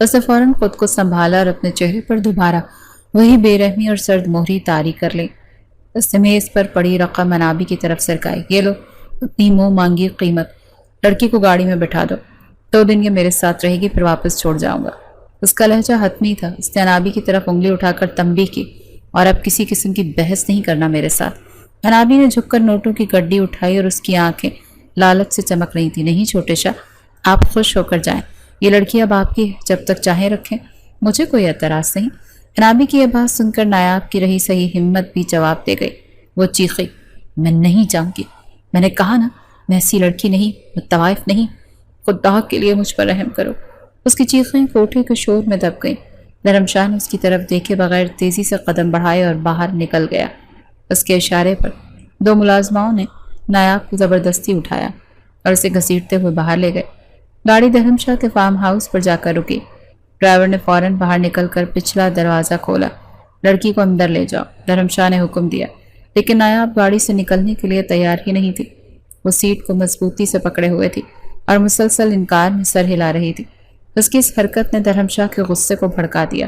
اس نے فوراً خود کو سنبھالا اور اپنے چہرے پر دوبارہ وہی بے رحمی اور سرد مہری طاری کر لی۔ اس نے میز پر پڑی رقم منابی کی طرف سرکائی۔ یہ لو اپنی منہ مانگی قیمت، لڑکی کو گاڑی میں بٹھا دو، 2 دن یہ میرے ساتھ رہے گی، پھر واپس چھوڑ جاؤں گا۔ اس کا لہجہ حتمی تھا۔ اس نے انابی کی طرف انگلی اٹھا کر تنبیہ کی، اور اب کسی قسم کی بحث نہیں کرنا میرے ساتھ۔ انابی نے جھک کر نوٹوں کی گڈی اٹھائی اور اس کی آنکھیں لالچ سے چمک رہی تھی۔ نہیں چھوٹے شاہ، آپ خوش ہو کر جائیں، یہ لڑکی اب آپ کی ہے، جب تک چاہیں رکھیں، مجھے کوئی اعتراض نہیں۔ انابی کی یہ بات سن کر نایاب کی رہی صحیح ہمت بھی جواب دے گئی۔ وہ چیخی، میں نہیں جاؤں گی، میں نے کہا نا، میں ایسی لڑکی نہیں، میں طوائف نہیں، خدا کے لیے مجھ پر رحم کرو۔ اس کی چیخیں کوٹھے کے شور میں دب گئیں۔ دھرم شاہ نے اس کی طرف دیکھے بغیر تیزی سے قدم بڑھائے اور باہر نکل گیا۔ اس کے اشارے پر 2 ملازماؤں نے نایاب کو زبردستی اٹھایا اور اسے گھسیٹتے ہوئے باہر لے گئے۔ گاڑی دھرم شاہ کے فارم ہاؤس پر جا کر رکی۔ ڈرائیور نے فوراً باہر نکل کر پچھلا دروازہ کھولا۔ لڑکی کو اندر لے جاؤ، دھرم شاہ نے حکم دیا، لیکن نایاب گاڑی سے نکلنے کے لیے تیار ہی نہیں تھی۔ وہ سیٹ کو مضبوطی سے پکڑے ہوئے تھی اور مسلسل انکار میں سر ہلا رہی تھی۔ اس کی اس حرکت نے دھرم شاہ کے غصے کو بھڑکا دیا۔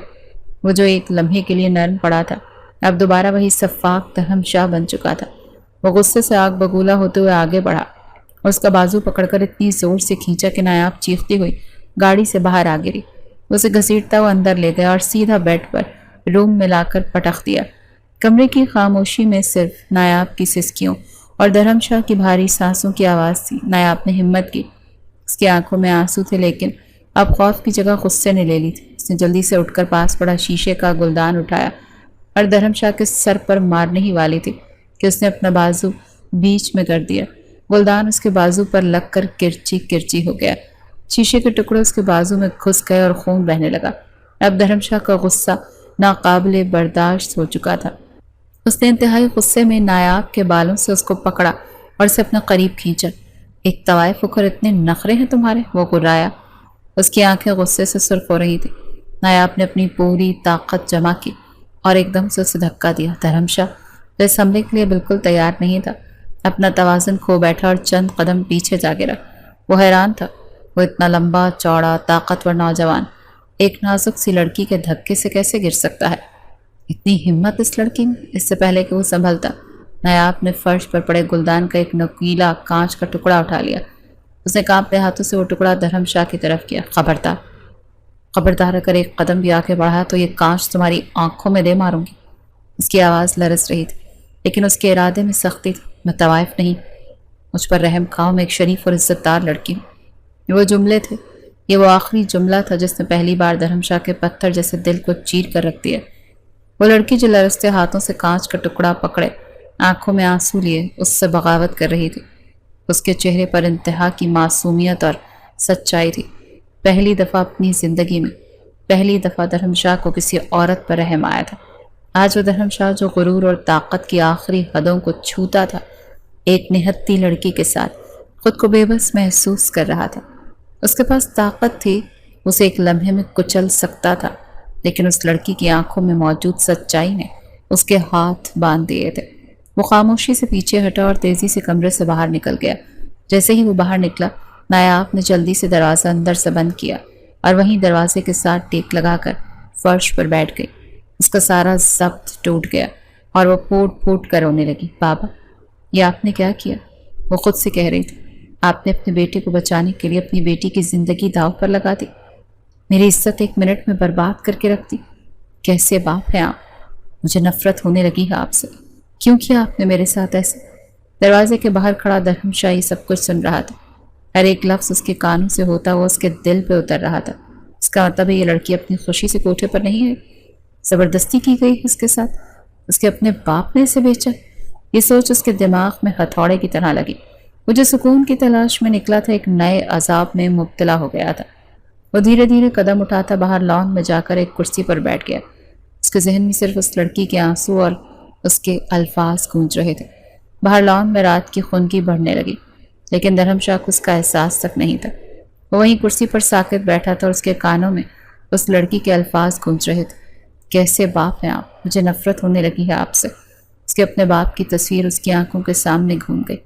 وہ جو ایک لمحے کے لیے نرم پڑا تھا، اب دوبارہ وہی سفاک دھرم شاہ بن چکا تھا۔ وہ غصے سے آگ بگولا ہوتے ہوئے آگے بڑھا اور اس کا بازو پکڑ کر اتنی زور سے کھینچا کہ نایاب چیختی ہوئی گاڑی سے باہر آ گری۔ اسے گھسیٹتا ہوا اندر لے گیا اور سیدھا بیڈ پر روم میں لا کر پٹخ دیا۔ کمرے کی خاموشی میں صرف نایاب کی سسکیوں اور دھرم شاہ کی بھاری سانسوں کی آواز تھی۔ نایاب نے ہمت کی۔ اس کی آنکھوں میں آنسو تھے، لیکن اب خوف کی جگہ غصے نے لے لی تھی۔ اس نے جلدی سے اٹھ کر پاس پڑا شیشے کا گلدان اٹھایا اور دھرم شاہ کے سر پر مارنے ہی والی تھی کہ اس نے اپنا بازو بیچ میں کر دیا۔ گلدان اس کے بازو پر لگ کر کرچی کرچی ہو گیا۔ شیشے کے ٹکڑے اس کے بازو میں گھس گئے اور خون بہنے لگا۔ اب دھرم شاہ کا غصہ ناقابل برداشت ہو چکا تھا۔ اس نے انتہائی غصے میں نایاب کے بالوں سے اس کو پکڑا اور اسے اپنے قریب کھینچا۔ ایک طوائف ہو کر اتنے نخرے ہیں تمہارے؟ وہ گرایا۔ اس کی آنکھیں غصے سے سرخ ہو رہی تھی۔ نایاب نے اپنی پوری طاقت جمع کی اور ایک دم سے اسے دھکا دیا۔ دھرم شاہ جو اس حملے کے لیے بالکل تیار نہیں تھا، اپنا توازن کھو بیٹھا اور چند قدم پیچھے جا گرا۔ وہ حیران تھا، وہ اتنا لمبا چوڑا طاقتور نوجوان ایک نازک سی لڑکی کے دھکے سے کیسے گر سکتا ہے؟ اتنی ہمت اس لڑکی میں! اس سے پہلے کہ وہ سنبھلتا، نایاب نے فرش پر پڑے گلدان کا ایک نوکیلا کانچ کا ٹکڑا اٹھا لیا۔ اس نے کانپتے ہاتھوں سے وہ ٹکڑا دھرم شاہ کی طرف کیا۔ خبردار، خبردار، اگر ایک قدم بھی آگے بڑھا تو یہ کانچ تمہاری آنکھوں میں دے ماروں گی۔ اس کی آواز لرز رہی تھی، لیکن اس کے ارادے میں سختی تھی۔ میں طوائف نہیں، مجھ پر رحم کھاؤ، میں ایک شریف اور عزت دار لڑکی ہوں۔ یہ وہ جملے تھے، یہ وہ آخری جملہ تھا جس نے پہلی بار دھرم شاہ کے پتھر جیسے دل کو چیر کر رکھ دیا۔ وہ لڑکی جو لرزتے ہاتھوں سے کانچ کا ٹکڑا پکڑے، آنکھوں میں آنسو لیے اس سے بغاوت کر رہی تھی۔ اس کے چہرے پر انتہا کی معصومیت اور سچائی تھی۔ پہلی دفعہ اپنی زندگی میں، پہلی دفعہ دھرم شاہ کو کسی عورت پر رحم آیا تھا۔ آج وہ دھرم شاہ جو غرور اور طاقت کی آخری حدوں کو چھوتا تھا، ایک نہتی لڑکی کے ساتھ خود کو بے بس محسوس کر رہا تھا۔ اس کے پاس طاقت تھی، اسے ایک لمحے میں کچل سکتا تھا، لیکن اس لڑکی کی آنکھوں میں موجود سچائی نے اس کے ہاتھ باندھ دیے تھے۔ وہ خاموشی سے پیچھے ہٹا اور تیزی سے کمرے سے باہر نکل گیا۔ جیسے ہی وہ باہر نکلا، نایاب نے جلدی سے دروازہ اندر سے بند کیا اور وہیں دروازے کے ساتھ ٹیک لگا کر فرش پر بیٹھ گئی۔ اس کا سارا ضبط ٹوٹ گیا اور وہ پھوٹ پھوٹ کر رونے لگی۔ بابا، یہ آپ نے کیا کیا؟ وہ خود سے کہہ رہی تھی۔ آپ نے اپنے بیٹے کو بچانے کے لیے اپنی بیٹی کی زندگی داؤ پر لگا دی، میری عزت 1 منٹ میں برباد کر کے رکھ دی۔ کیسے باپ ہیں آپ؟ مجھے نفرت ہونے لگی ہے آپ سے۔ کیوں کیا آپ نے میرے ساتھ ایسے؟ دروازے کے باہر کھڑا دھرم شاہ یہ سب کچھ سن رہا تھا۔ ہر ایک لفظ اس کے کانوں سے ہوتا ہوا اس کے دل پہ اتر رہا تھا۔ اس کا مطلب ہے یہ لڑکی اپنی خوشی سے کوٹھے پر نہیں ہے، زبردستی کی گئی اس کے ساتھ، اس کے اپنے باپ نے اسے بیچا۔ یہ سوچ اس کے دماغ میں ہتھوڑے کی طرح لگی۔ وہ جو سکون کی تلاش میں نکلا تھا، ایک نئے عذاب میں مبتلا ہو گیا تھا۔ وہ دھیرے دھیرے قدم اٹھاتا باہر لان میں جا کر ایک کرسی پر بیٹھ گیا۔ اس کے ذہن میں صرف اس لڑکی کے آنسو اور اس کے الفاظ گونج رہے تھے۔ باہر لان میں رات کی خنکی بڑھنے لگی، لیکن دھرم شاہ کو اس کا احساس تک نہیں تھا۔ وہ وہیں کرسی پر ساکت بیٹھا تھا اور اس کے کانوں میں اس لڑکی کے الفاظ گونج رہے تھے۔ کیسے باپ ہیں آپ؟ مجھے نفرت ہونے لگی ہے آپ سے۔ اس کے اپنے باپ کی تصویر اس کی آنکھوں کے سامنے گھوم گئی۔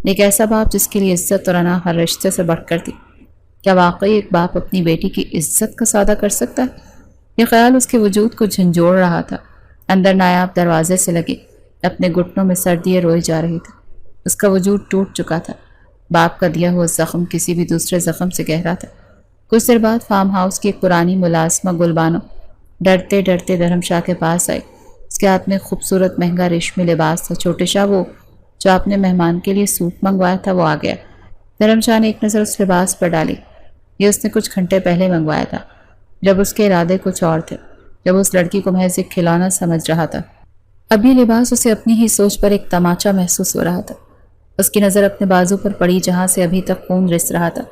ایک ایسا باپ جس کے لیے عزت اور انا ہر رشتے سے بڑھ کر تھی۔ کیا واقعی ایک باپ اپنی بیٹی کی عزت کا سودا کر سکتا ہے؟ یہ خیال اس کے وجود کو جھنجھوڑ رہا تھا۔ اندر نایاب دروازے سے لگے اپنے گھٹنوں میں سردیاں روئی جا رہی تھی۔ اس کا وجود ٹوٹ چکا تھا۔ باپ کا دیا ہوا زخم کسی بھی دوسرے زخم سے گہرا تھا۔ کچھ دیر بعد فارم ہاؤس کی ایک پرانی ملازمہ گل بانو ڈرتے ڈرتے دھرم شاہ کے پاس آئی۔ اس کے ہاتھ میں خوبصورت مہنگا ریشمی لباس تھا۔ چھوٹے شاہ، وہ جو آپ نے مہمان کے لیے سوٹ منگوایا تھا وہ آ گیا۔ دھرم شاہ نے ایک نظر اس لباس پر ڈالی۔ یہ اس نے کچھ گھنٹے پہلے منگوایا تھا، جب اس کے ارادے کچھ اور تھے، جب اس لڑکی کو محض ایک کھلونا سمجھ رہا تھا۔ اب یہ لباس اسے اپنی ہی سوچ پر ایک تماچہ محسوس ہو رہا تھا۔ اس کی نظر اپنے بازو پر پڑی جہاں سے ابھی تک خون رس رہا تھا۔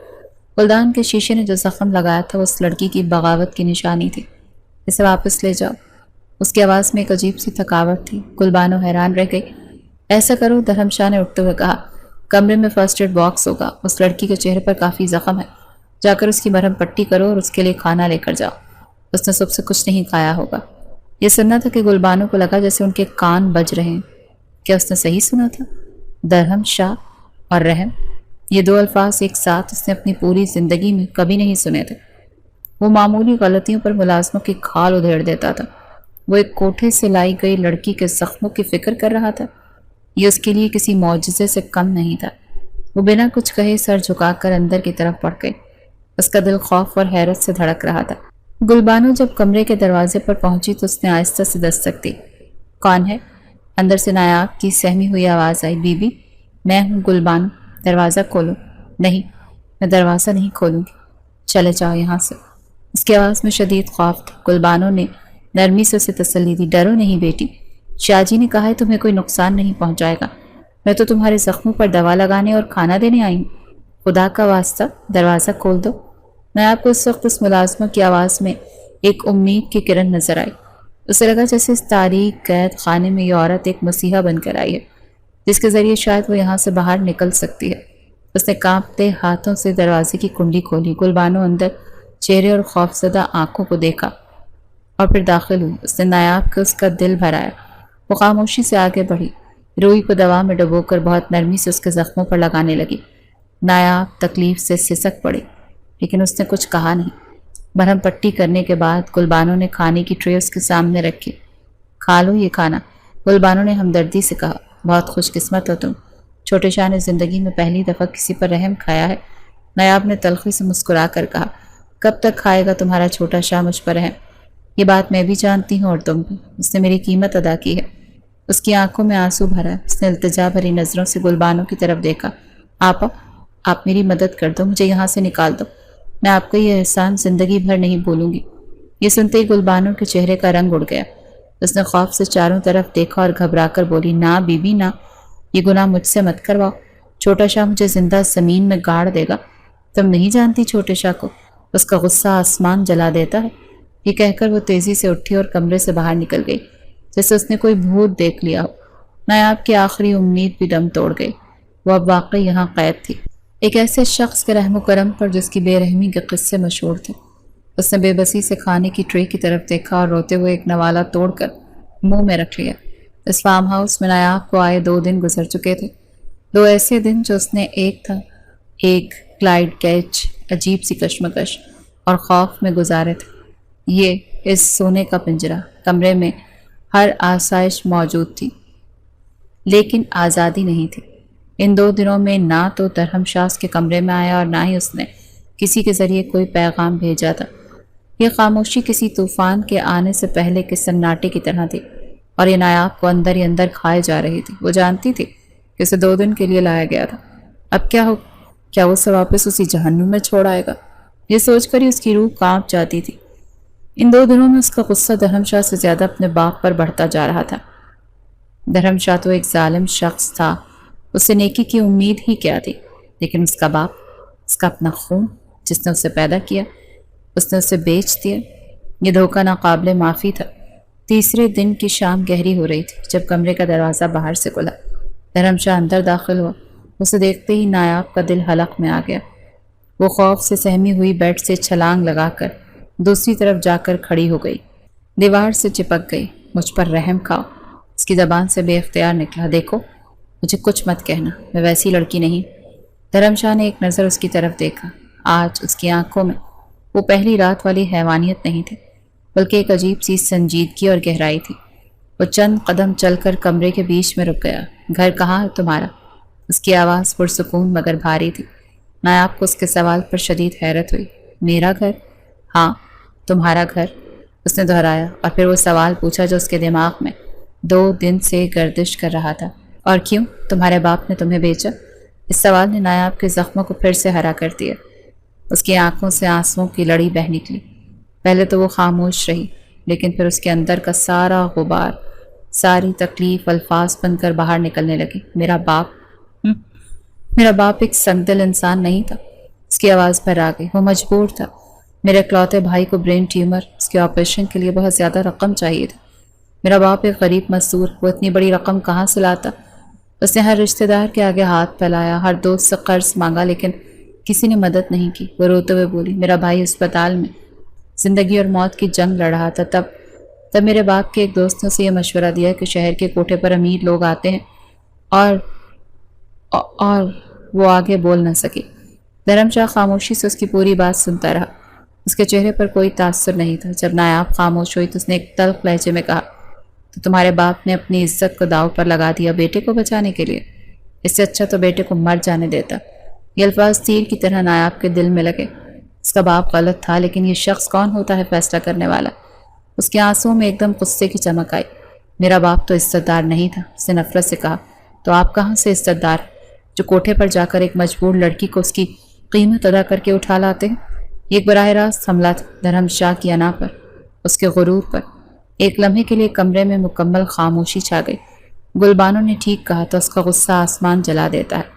گلدان کے شیشے نے جو زخم لگایا تھا وہ اس لڑکی کی بغاوت کی نشانی تھی۔ اسے واپس لے جاؤ۔ اس کی آواز میں ایک عجیب سی تھکاوٹ تھی۔ گل بانو حیران رہ گئی۔ ایسا کرو، دھرم شاہ نے اٹھتے ہوئے کہا، کمرے میں فرسٹ ایڈ باکس ہوگا۔ اس لڑکی کے چہرے پر کافی زخم ہے، جا کر اس کی مرہم پٹی کرو اور اس کے لیے کھانا لے کر جاؤ۔ اس نے صبح سے کچھ نہیں کھایا ہوگا۔ یہ سننا تھا کہ گل بانو کو لگا جیسے ان کے کان بج رہے ہیں۔ کیا اس نے صحیح سنا تھا؟ دھرم شاہ اور رحم، یہ دو الفاظ ایک ساتھ اس نے اپنی پوری زندگی میں کبھی نہیں سنے تھے۔ وہ معمولی غلطیوں پر ملازموں کی کھال ادھیڑ دیتا تھا۔ وہ ایک کوٹھے سے لائی گئی لڑکی کے زخموں کی فکر کر رہا تھا۔ یہ اس کے لیے کسی معجزے سے کم نہیں تھا۔ وہ بنا کچھ کہے سر جھکا کر اندر کی طرف بڑھ گئی۔ اس کا دل خوف اور حیرت سے دھڑک رہا تھا۔ گل بانو جب کمرے کے دروازے پر پہنچی تو اس نے آہستہ سے دستک دی۔ کون ہے؟ اندر سے نایاب کی سہمی ہوئی آواز آئی۔ بی بی، میں ہوں گل بانو، دروازہ کھولو۔ نہیں، میں دروازہ نہیں کھولوں گی، چلے جاؤ یہاں سے۔ اس کی آواز میں شدید خوف تھا۔ گل بانو نے نرمی سے اسے تسلی دی۔ ڈرو نہیں بیٹی، شاہ جی نے کہا ہے تمہیں کوئی نقصان نہیں پہنچائے گا۔ میں تو تمہارے زخموں پر دوا لگانے اور کھانا دینے آئی ہوں۔ خدا کا واسطہ دروازہ کھول دو۔ میں آپ کو اس وقت اس ملازمہ کی آواز میں ایک امید کی کرن نظر آئی۔ اسے لگا جیسے اس تاریک قید خانے میں یہ عورت ایک مسیحا بن کر آئی ہے، جس کے ذریعے شاید وہ یہاں سے باہر نکل سکتی ہے۔ اس نے کانپتے ہاتھوں سے دروازے کی کنڈی کھولی۔ گل بانو اندر چہرے اور خوفزدہ آنکھوں کو دیکھا اور پھر داخل ہوئی۔ اس نے نایاب کو اس کا دل بھرایا۔ وہ خاموشی سے آگے بڑھی، روئی کو دوا میں ڈبو کر بہت نرمی سے اس کے زخموں پر لگانے لگی۔ نایاب تکلیف سے سسک پڑی، لیکن اس نے کچھ کہا نہیں۔ مرہم پٹی کرنے کے بعد گل بانو نے کھانے کی ٹرے اس کے سامنے رکھی۔ کھا لو یہ کھانا، گل بانو نے ہمدردی سے کہا۔ بہت خوش قسمت ہو تم، چھوٹے شاہ نے زندگی میں پہلی دفعہ کسی پر رحم کھایا ہے۔ نایاب نے تلخی سے مسکرا کر کہا، کب تک کھائے گا تمہارا چھوٹا شاہ مجھ پر رحم؟ یہ بات میں بھی جانتی ہوں اور تم بھی۔ اس نے میری قیمت ادا کی ہے۔ اس کی آنکھوں میں آنسو بھرا۔ اس نے التجا بھری نظروں سے گل بانو کی طرف دیکھا۔ آپا، آپ میری مدد کر دو، مجھے یہاں سے نکال دو۔ میں آپ کا یہ احسان زندگی بھر نہیں بھولوں گی۔ یہ سنتے ہی گل بانو کے چہرے کا رنگ اڑ گیا۔ اس نے خوف سے چاروں طرف دیکھا اور گھبرا کر بولی، نہ بی بی نہ، یہ گناہ مجھ سے مت کرواؤ۔ چھوٹا شاہ مجھے زندہ زمین میں گاڑ دے گا۔ تم نہیں جانتی چھوٹے شاہ کو، اس کا غصہ آسمان جلا دیتا ہے۔ یہ کہہ کر وہ تیزی سے اٹھی اور کمرے سے باہر نکل گئی، جیسے اس نے کوئی بھوت دیکھ لیا ہو۔ نایاب کی آخری امید بھی دم توڑ گئی۔ وہ اب واقعی یہاں قید تھی، ایک ایسے شخص کے رحم و کرم پر جس کی بے رحمی کے قصے مشہور تھے۔ اس نے بے بسی سے کھانے کی ٹرے کی طرف دیکھا اور روتے ہوئے ایک نوالا توڑ کر منہ میں رکھ لیا۔ اس فارم ہاؤس میں نایاب کو آئے 2 دن گزر چکے تھے، 2 ایسے دن جو اس نے ایک کلائڈ کیچ عجیب سی کشمکش اور خوف میں گزارے تھے۔ یہ اس سونے کا پنجرہ، کمرے میں ہر آسائش موجود تھی لیکن آزادی نہیں تھی۔ ان 2 دنوں میں نہ تو درہم شاہ کے کمرے میں آیا اور نہ ہی اس نے کسی کے ذریعے کوئی پیغام بھیجا تھا۔ یہ خاموشی کسی طوفان کے آنے سے پہلے کے سناٹے کی طرح تھی اور یہ نایاب کو اندر ہی اندر کھائے جا رہی تھی۔ وہ جانتی تھی کہ اسے 2 دن کے لیے لایا گیا تھا۔ اب کیا ہو؟ کیا وہ اسے واپس اسی جہنم میں چھوڑ آئے گا؟ یہ سوچ کر ہی اس کی روح کانپ جاتی تھی۔ ان 2 دنوں میں اس کا غصہ درہم شاہ سے زیادہ اپنے باپ پر بڑھتا جا رہا تھا۔ درہم شاہ تو ایک ظالم شخص تھا، اس سے نیکی کی امید ہی کیا تھی، لیکن اس کا باپ، اس کا اپنا خون جس نے اسے پیدا کیا، اس نے اسے بیچ دیا۔ یہ دھوکہ ناقابل معافی تھا۔ تیسرے دن کی شام گہری ہو رہی تھی جب کمرے کا دروازہ باہر سے کھلا۔ درہم شاہ اندر داخل ہوا۔ اسے دیکھتے ہی نایاب کا دل حلق میں آ گیا۔ وہ خوف سے سہمی ہوئی بیڈ سے چھلانگ لگا کر دوسری طرف جا کر کھڑی ہو گئی، دیوار سے چپک گئی۔ مجھ پر رحم کھاؤ، اس کی زبان سے بے اختیار نکلا۔ دیکھو، مجھے کچھ مت کہنا، میں ویسی لڑکی نہیں۔ درہم شاہ نے ایک نظر اس کی طرف دیکھا۔ آج اس کی آنکھوں میں وہ پہلی رات والی حیوانیت نہیں تھی، بلکہ ایک عجیب سی سنجیدگی اور گہرائی تھی۔ وہ چند قدم چل کر کمرے کے بیچ میں رک گیا۔ گھر کہاں ہے تمہارا؟ اس کی آواز پرسکون مگر بھاری تھی۔ نایاب کو اس کے سوال پر شدید حیرت ہوئی۔ میرا گھر؟ ہاں، تمہارا گھر، اس نے دہرایا، اور پھر وہ سوال پوچھا جو اس کے دماغ میں 2 دن سے گردش کر رہا تھا۔ اور کیوں؟ تمہارے باپ نے تمہیں بیچا؟ اس سوال نے نایاب کے زخموں کو پھر سے ہرا کر دیا۔ اس کی آنکھوں سے آنسوؤں کی لڑی بہہ نکلی۔ پہلے تو وہ خاموش رہی، لیکن پھر اس کے اندر کا سارا غبار، ساری تکلیف الفاظ بن کر باہر نکلنے لگی۔ میرا باپ؟ میرا باپ ایک سنگدل انسان نہیں تھا۔ اس کی آواز پر آ گئی۔ وہ مجبور تھا۔ میرے اکلوتے بھائی کو برین ٹیومر، اس کے آپریشن کے لیے بہت زیادہ رقم چاہیے تھی۔ میرا باپ ایک غریب مزدور، وہ اتنی بڑی رقم کہاں سے لاتا؟ اس نے ہر رشتہ دار کے آگے ہاتھ پھیلایا، ہر دوست سے قرض مانگا، لیکن کسی نے مدد نہیں کی۔ وہ روتے ہوئے بولی، میرا بھائی اسپتال میں زندگی اور موت کی جنگ لڑ رہا تھا۔ تب میرے باپ کے ایک دوست نے اسے یہ مشورہ دیا کہ شہر کے کوٹھے پر امیر لوگ آتے ہیں، اور وہ آگے بول نہ سکی۔ دھرم شاہ خاموشی سے اس کی پوری بات سنتا رہا۔ اس کے چہرے پر کوئی تاثر نہیں تھا۔ جب نایاب خاموش ہوئی تو اس نے ایک تلخ لہجے میں کہا، تو تمہارے باپ نے اپنی عزت کو داؤ پر لگا دیا بیٹے کو بچانے کے لیے؟ اس سے اچھا تو بیٹے کو مر جانے دیتا۔ یہ الفاظ تیر کی طرح نایاب کے دل میں لگے۔ اس کا باپ غلط تھا، لیکن یہ شخص کون ہوتا ہے فیصلہ کرنے والا؟ اس کے آنسوؤں میں ایک دم غصے کی چمک آئی۔ میرا باپ تو عزت دار نہیں تھا، اس نے نفرت سے کہا۔ تو آپ کہاں سے عزت دار، جو کوٹھے پر جا کر ایک مجبور لڑکی کو اس کی قیمت ادا کر کے اٹھا لاتے ہیں؟ یہ ایک براہ راست حملہ تھا دھرم شاہ کی انا پر، اس کے غرور پر۔ ایک لمحے کے لیے کمرے میں مکمل خاموشی چھا گئی۔ گلبانو نے ٹھیک کہا تھا، اس کا غصہ آسمان جلا دیتا ہے۔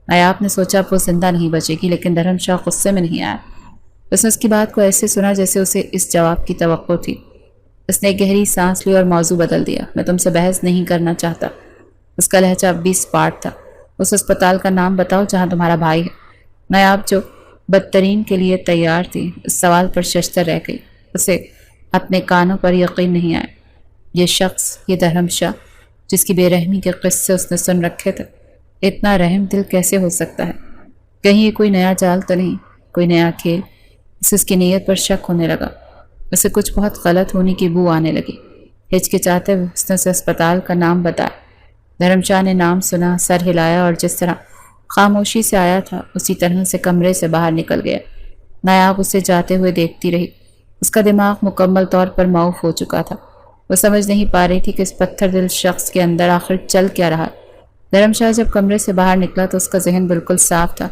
نایاب نے سوچا وہ زندہ نہیں بچے گی، لیکن دھرم شاہ غصے میں نہیں آیا۔ اس نے اس کی بات کو ایسے سنا جیسے اسے اس جواب کی توقع تھی۔ اس نے ایک گہری سانس لی اور موضوع بدل دیا۔ میں تم سے بحث نہیں کرنا چاہتا۔ اس کا لہجہ اب بھی اسپاٹ تھا۔ اس اسپتال کا نام بتاؤ جہاں تمہارا بھائی ہے۔ نایاب جو بدترین کے لیے تیار تھی، اس سوال پر ششدر رہ گئی۔ اسے اپنے کانوں پر یقین نہیں آیا۔ یہ شخص، یہ دھرم شاہ، جس کی بے رحمی کے قصے اس نے سن رکھے تھے، اتنا رحم دل کیسے ہو سکتا ہے؟ کہیں یہ کوئی نیا جال تو نہیں، کوئی نیا کھیل؟ اس کی نیت پر شک ہونے لگا۔ اسے کچھ بہت غلط ہونے کی بو آنے لگی۔ ہچکچاتے ہوئے اس نے اسے اسپتال کا نام بتایا۔ دھرم شاہ نے نام سنا، سر ہلایا، اور جس طرح خاموشی سے آیا تھا اسی طرح سے کمرے سے باہر نکل گیا۔ نایاب اسے جاتے ہوئے دیکھتی رہی۔ اس کا دماغ مکمل طور پر معاف ہو چکا تھا۔ وہ سمجھ نہیں پا رہی تھی کہ اس پتھر دل شخص کے اندر آخر چل کیا رہا۔ دھرم شاہ جب کمرے سے باہر نکلا تو اس کا ذہن بالکل صاف تھا۔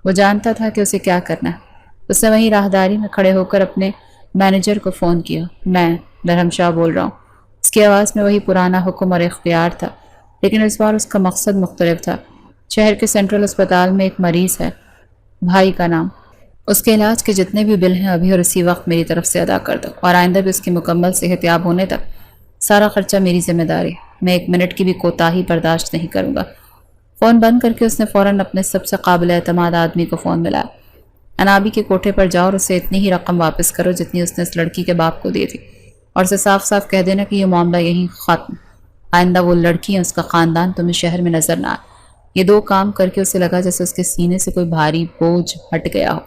وہ جانتا تھا کہ اسے کیا کرنا ہے۔ اس نے وہیں راہداری میں کھڑے ہو کر اپنے مینیجر کو فون کیا۔ میں دھرم شاہ بول رہا ہوں۔ اس کی آواز میں وہی پرانا حکم اور اختیار تھا، لیکن اس بار اس کا مقصد مختلف تھا۔ شہر کے سینٹرل اسپتال میں ایک مریض ہے، بھائی کا نام۔ اس کے علاج کے جتنے بھی بل ہیں ابھی اور اسی وقت میری طرف سے ادا کر دو، اور آئندہ بھی اس کی مکمل صحت یاب ہونے تک سارا خرچہ میری ذمہ داری ہے۔ میں 1 منٹ کی بھی کوتاہی برداشت نہیں کروں گا۔ فون بند کر کے اس نے فوراً اپنے سب سے قابل اعتماد آدمی کو فون ملایا۔ انابی کے کوٹھے پر جاؤ اور اسے اتنی ہی رقم واپس کرو جتنی اس نے اس لڑکی کے باپ کو دی تھی، اور اسے صاف صاف کہہ دینا کہ یہ معاملہ یہیں ختم۔ آئندہ وہ لڑکی ہے، اس کا خاندان تمہیں شہر میں نظر نہ آئے۔ یہ 2 کام کر کے اسے لگا جیسے اس کے سینے سے کوئی بھاری بوجھ ہٹ گیا ہو۔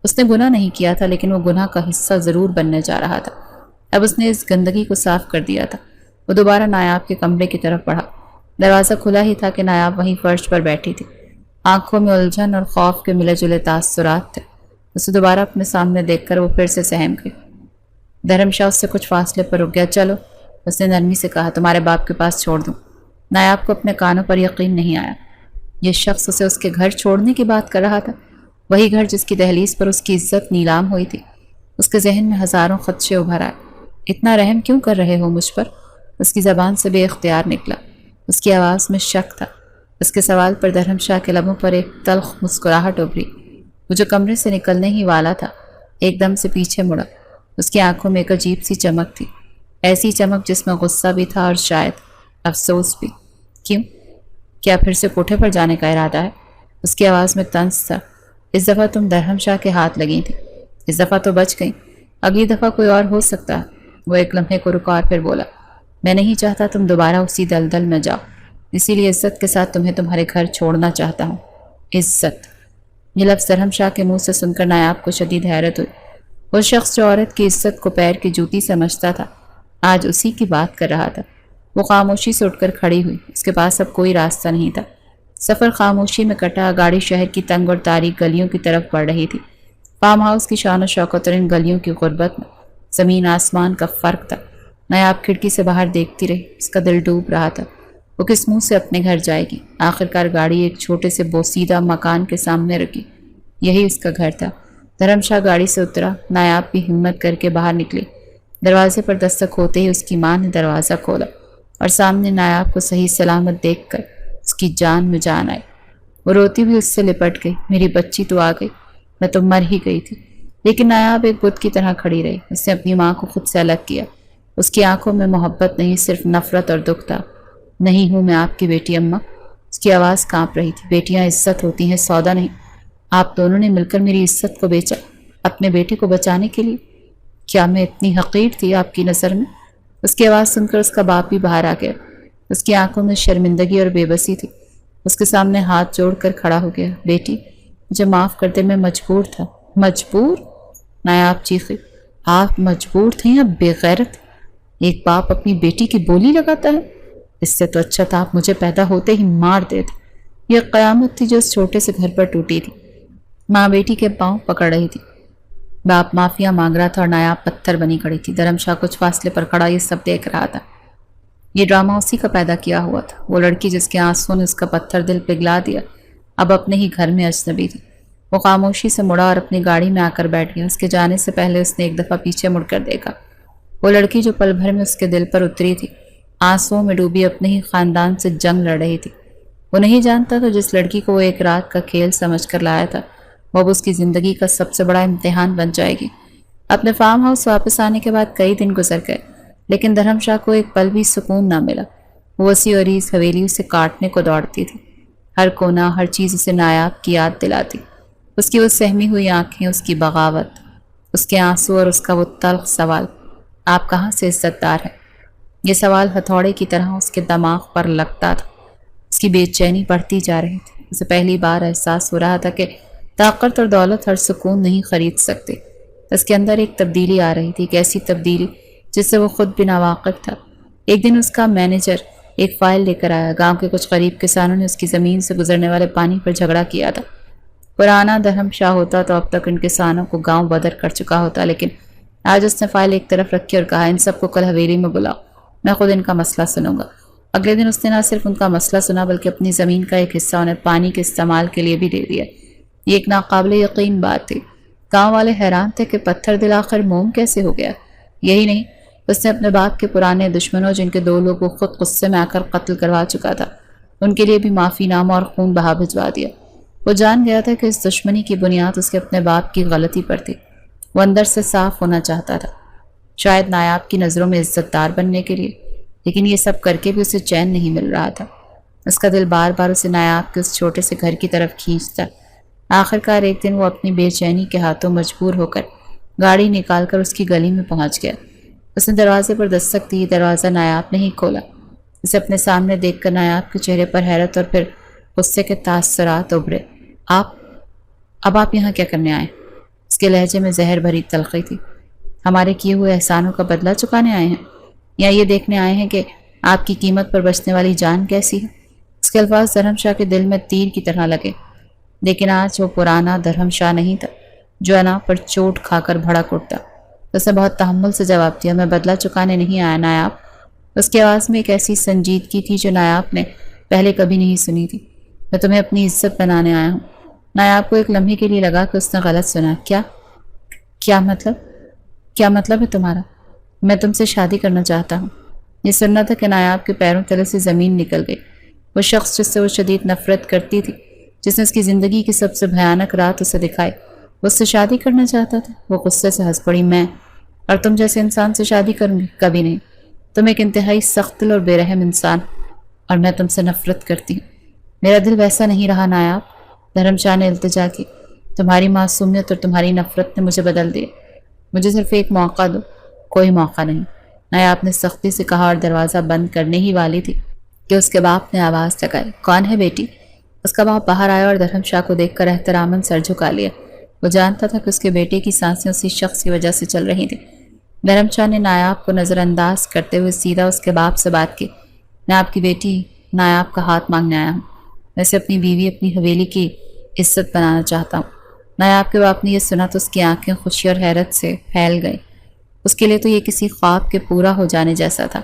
اس نے گناہ نہیں کیا تھا، لیکن وہ گناہ کا حصہ ضرور بننے جا رہا تھا۔ اب اس نے اس گندگی کو صاف کر دیا تھا۔ وہ دوبارہ نایاب کے کمرے کی طرف بڑھا۔ دروازہ کھلا ہی تھا کہ نایاب وہیں فرش پر بیٹھی تھی۔ آنکھوں میں الجھن اور خوف کے ملے جلے تاثرات تھے۔ اسے دوبارہ اپنے سامنے دیکھ کر وہ پھر سے سہم گئی۔ دھرم شاہ اس سے کچھ فاصلے پر رک گیا۔ چلو، اس نے نرمی سے کہا، تمہارے باپ کے پاس چھوڑ دوں۔ نایاب کو اپنے کانوں پر یقین نہیں آیا۔ یہ شخص اسے اس کے گھر چھوڑنے کی بات کر رہا تھا، وہی گھر جس کی دہلیز پر اس کی عزت نیلام ہوئی تھی۔ اس کے ذہن میں ہزاروں خدشے ابھر آئے۔ اتنا رحم کیوں کر رہے ہو مجھ پر؟ اس کی زبان سے بے اختیار نکلا۔ اس کی آواز میں شک تھا۔ اس کے سوال پر دھرم شاہ کے لبوں پر ایک تلخ مسکراہٹ ابھری۔ وہ جو کمرے سے نکلنے ہی والا تھا، ایک دم سے پیچھے مڑا۔ اس کی آنکھوں میں ایک عجیب سی چمک تھی، ایسی چمک جس میں غصہ بھی تھا اور شاید افسوس بھی۔ کیوں؟ کیا پھر سے کوٹھے پر جانے کا ارادہ ہے؟ اس کی آواز میں طنز تھا۔ اس دفعہ تم دھرم شاہ کے ہاتھ لگی تھی، اس دفعہ تو بچ گئی، اگلی دفعہ کوئی اور ہو سکتا ہے۔ وہ ایک لمحے کو رکا اور پھر بولا، میں نہیں چاہتا تم دوبارہ اسی دلدل میں جاؤ، اسی لیے عزت کے ساتھ تمہیں تمہارے گھر چھوڑنا چاہتا ہوں۔ عزت؟ یہ لفظ درہم شاہ کے منہ سے سن کر نایاب کو شدید حیرت ہوئی۔ وہ شخص جو عورت کی عزت کو پیر کی جوتی سمجھتا تھا آج اسی کی بات کر رہا تھا۔ وہ خاموشی سے اٹھ کر کھڑی ہوئی، اس کے پاس اب کوئی راستہ نہیں تھا۔ سفر خاموشی میں کٹا، گاڑی شہر کی تنگ اور تاریک گلیوں کی طرف بڑھ رہی تھی۔ فارم ہاؤس کی شان و شوکت اور ان گلیوں کی غربت میں زمین آسمان کا فرق تھا۔ نایاب کھڑکی سے باہر دیکھتی رہی، اس کا دل ڈوب رہا تھا۔ وہ کس منہ سے اپنے گھر جائے گی؟ آخرکار گاڑی ایک چھوٹے سے بوسیدہ مکان کے سامنے رکی۔ یہی اس کا گھر تھا۔ دھرم شاہ گاڑی سے اترا، نایاب بھی ہمت کر کے باہر نکلی۔ دروازے پر دستک ہوتے ہی اس کی ماں نے دروازہ کھولا اور سامنے نایاب کو صحیح سلامت دیکھ کر اس کی جان میں جان آئی۔ وہ روتی ہوئی اس سے لپٹ گئی۔ میری بچی تو آ گئی، میں تو مر ہی گئی تھی۔ لیکن نایاب ایک بت کی طرح کھڑی رہی۔ اس نے اپنی ماں کو خود سے الگ کیا۔ اس کی آنکھوں میں محبت نہیں، صرف نفرت اور دکھ تھا۔ نہیں ہوں میں آپ کی بیٹی اماں۔ اس کی آواز کانپ رہی تھی۔ بیٹیاں عزت ہوتی ہیں، سودا نہیں۔ آپ دونوں نے مل کر میری عزت کو بیچا اپنے بیٹے کو بچانے کے لیے۔ کیا میں اتنی حقیر تھی آپ کی نظر میں؟ اس کی آواز سن کر اس کا باپ بھی باہر آ گیا۔ اس کی آنکھوں میں شرمندگی اور بے بسی تھی۔ اس کے سامنے ہاتھ جوڑ کر کھڑا ہو گیا۔ بیٹی مجھے معاف کر دے، میں مجبور تھا۔ مجبور؟ نایاب چیخی۔ آپ مجبور تھے یا بے غیرت؟ ایک باپ اپنی بیٹی کی بولی لگاتا ہے؟ اس سے تو اچھا تھا آپ مجھے پیدا ہوتے ہی مار دیتے۔ یہ قیامت تھی جو اس چھوٹے سے گھر پر ٹوٹی تھی۔ ماں بیٹی کے پاؤں پکڑ رہی تھی۔ باپ معافیا مانگ رہا تھا اور نایاب پتھر بنی کھڑی تھی۔ دھرم شاہ کچھ فاصلے پر کھڑا یہ سب دیکھ رہا تھا۔ یہ ڈرامہ اسی کا پیدا کیا ہوا تھا۔ وہ لڑکی جس کے آنسوں نے اس کا پتھر دل پگھلا دیا اب اپنے ہی گھر میں اجنبی تھی۔ وہ خاموشی سے مڑا اور اپنی گاڑی میں آ کر بیٹھ گیا۔ اس کے جانے سے پہلے اس نے ایک دفعہ پیچھے مڑ کر دیکھا۔ وہ لڑکی جو پل بھر میں اس کے دل پر اتری تھی، آنسوں میں ڈوبی اپنے ہی خاندان سے جنگ لڑ رہی تھی۔ وہ نہیں جانتا تھا جس لڑکی کو وہ ایک رات کا کھیل سمجھ کر لایا تھا وہ اب اس کی زندگی کا سب سے بڑا امتحان بن جائے گی۔ اپنے فارم ہاؤس واپس آنے کے بعد کئی دن گزر گئے، لیکن دھرم شاہ کو ایک پل بھی سکون نہ ملا۔ وہ وسیع اور عریض حویلی اسے کاٹنے کو دوڑتی تھی۔ ہر کونا، ہر چیز اسے نایاب کی یاد دلاتی۔ اس کی وہ سہمی ہوئی آنکھیں، اس کی بغاوت، اس کے آنسو اور اس کا وہ تلخ سوال، آپ کہاں سے عزت دار ہیں؟ یہ سوال ہتھوڑے کی طرح اس کے دماغ پر لگتا تھا۔ اس کی بے چینی بڑھتی جا رہی تھی۔ اسے پہلی بار احساس ہو رہا تھا کہ طاقت اور دولت ہر سکون نہیں خرید سکتے۔ اس کے اندر ایک تبدیلی آ رہی تھی، ایک ایسی تبدیلی جس سے وہ خود بھی ناواقف تھا۔ ایک دن اس کا مینیجر ایک فائل لے کر آیا۔ گاؤں کے کچھ غریب کسانوں نے اس کی زمین سے گزرنے والے پانی پر جھگڑا کیا تھا۔ پرانا دھرم شاہ ہوتا تو اب تک ان کسانوں کو گاؤں بدر کر چکا ہوتا، لیکن آج اس نے فائل ایک طرف رکھی اور کہا ان سب کو کل حویلی میں بلاؤ، میں خود ان کا مسئلہ سنوں گا۔ اگلے دن اس نے نہ صرف ان کا مسئلہ سنا بلکہ اپنی زمین کا ایک حصہ انہیں پانی کے استعمال کے لیے بھی دے دیا۔ یہ ایک ناقابل یقین بات تھی۔ گاؤں والے حیران تھے کہ پتھر دل آخر موم کیسے ہو گیا۔ یہی نہیں، اس نے اپنے باپ کے پرانے دشمنوں جن کے 2 لوگ وہ خود غصے میں آ کر قتل کروا چکا تھا، ان کے لیے بھی معافی نامہ اور خون بہا بھجوا دیا۔ وہ جان گیا تھا کہ اس دشمنی کی بنیاد اس کے اپنے باپ کی غلطی پر تھی۔ وہ اندر سے صاف ہونا چاہتا تھا، شاید نایاب کی نظروں میں عزت دار بننے کے لیے، لیکن یہ سب کر کے بھی اسے چین نہیں مل رہا تھا۔ اس کا دل بار بار اسے نایاب کے اس چھوٹے سے گھر کی طرف کھینچتا۔ آخرکار ایک دن وہ اپنی بے چینی کے ہاتھوں مجبور ہو کر گاڑی نکال کر اس کی گلی میں پہنچ گیا۔ اس نے دروازے پر دستک دی، دروازہ نایاب نے ہی کھولا۔ اسے اپنے سامنے دیکھ کر نایاب کے چہرے پر حیرت اور پھر غصے کے تاثرات ابھرے۔ اب آپ یہاں کیا کرنے آئے؟ اس کے لہجے میں زہر بھری تلخی تھی۔ ہمارے کیے ہوئے احسانوں کا بدلہ چکانے آئے ہیں یا یہ دیکھنے آئے ہیں کہ آپ کی قیمت پر بچنے والی جان کیسی ہے؟ اس کے الفاظ دھرم شاہ کے دل میں تیر کی طرح لگے، لیکن آج وہ پرانا دھرم شاہ نہیں تھا جو انا پر چوٹ کھا کر بھڑک اٹھتا۔ اس نے بہت تحمل سے جواب دیا، میں بدلہ چکانے نہیں آیا نایاب۔ اس کی آواز میں ایک ایسی سنجیدگی تھی جو نایاب نے پہلے کبھی نہیں سنی تھی۔ میں تمہیں اپنی عزت بنانے آیا ہوں۔ نایاب کو ایک لمحے کے لیے لگا کہ اس نے غلط سنا۔ کیا مطلب ہے تمہارا؟ میں تم سے شادی کرنا چاہتا ہوں۔ یہ سننا تھا کہ نایاب کے پیروں تلے سے زمین نکل گئی۔ وہ شخص جس سے وہ شدید نفرت کرتی تھی، جس نے اس کی زندگی کی سب سے بھیانک رات اسے دکھائی، وہ اس سے شادی کرنا چاہتا تھا۔ وہ غصے سے ہنس پڑی، میں اور تم جیسے انسان سے شادی کروں گی؟ کبھی نہیں۔ تم ایک انتہائی سخت دل اور بے رحم انسان، اور میں تم سے نفرت کرتی ہوں۔ میرا دل ویسا نہیں رہا نایاب، دھرم شاہ نے التجا کی۔ تمہاری معصومیت اور تمہاری نفرت نے مجھے بدل دیا۔ مجھے صرف ایک موقع دو۔ کوئی موقع نہیں، نایاب نے سختی سے کہا اور دروازہ بند کرنے ہی والی تھی کہ اس کے باپ نے آواز لگائی، کون ہے بیٹی؟ اس کا باپ باہر آیا اور درہم شاہ کو دیکھ کر احتراماً سر جھکا لیا۔ وہ جانتا تھا کہ اس کے بیٹے کی سانسیں اسی شخص کی وجہ سے چل رہی تھیں۔ درہم شاہ نے نایاب کو نظر انداز کرتے ہوئے سیدھا اس کے باپ سے بات کی۔ میں آپ کی بیٹی نایاب کا ہاتھ مانگنے آیا ہوں۔ ویسے اپنی بیوی اپنی حویلی کی عزت بنانا چاہتا ہوں۔ نایاب کے باپ نے یہ سنا تو اس کی آنکھیں خوشی اور حیرت سے پھیل گئیں۔ اس کے لیے تو یہ کسی خواب کے پورا ہو جانے جیسا تھا۔